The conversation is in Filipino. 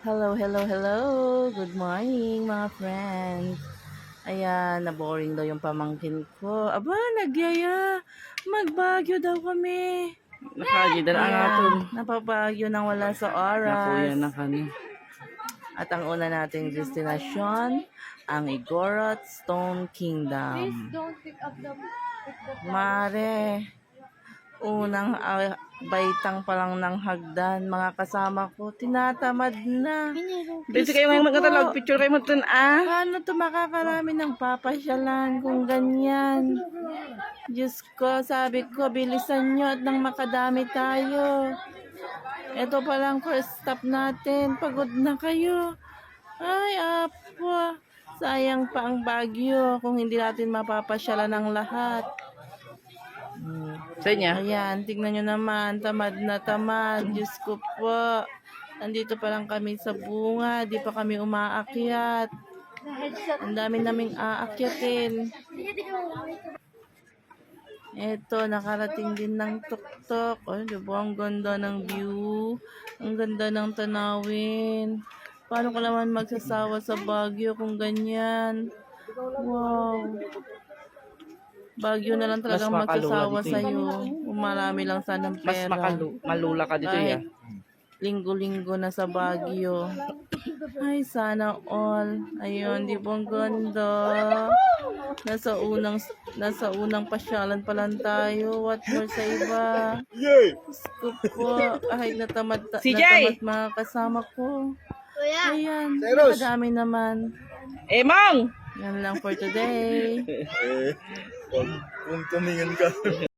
Hello, hello, hello. Good morning, mga friends. Ayan, na-boring daw yung pamangkin ko. Aba, nagyaya. Magbagyo daw kami. Nakagida ang Ayan, aton. napabagyo nang wala sa Nakuya oras. na kani. At ang una nating destinasyon, ang Igorot Stone Kingdom. Don't pick the Mare, unang baitang pa lang ng hagdan, mga kasama ko, tinatamad na. Busy kayo ngayon magkatalog. Picture kayo mo dun Paano to makakarami ng papasyalan kung ganyan? Diyos ko, sabi ko, bilisan nyo at nang makadami tayo. Ito pa lang first stop natin. Pagod na kayo. Ay, apo. Sayang pa ang Baguio kung hindi natin mapapasyalan ng lahat. Sa inyo? Ayan, tignan nyo naman. Tamad na tamad. Diyos ko po. Nandito pa lang kami sa bunga. Di pa kami umaakyat. Ang dami naming aakyatin. Eto, nakarating din ng tuktok. Ay, diba? Ang ganda ng view. Ang ganda ng tanawin. Paano ka naman magsasawa sa Baguio kung ganyan? Wow. Baguio na lang talagang Mas makalula magsasawa dito, sa'yo. Kung marami lang sanang Mas pera. malula ka dito Kahit ya. linggo-linggo na sa Baguio. Ay, sana all. Ayun, di ba ang ganda? Nasa unang pasyalan pa lang tayo. What more sa iba? Gusto po. Kahit CJ! natamad mga kasama ko. Ayan, nakadami naman. Emong! Yan lang for today. Kung tumingin ka.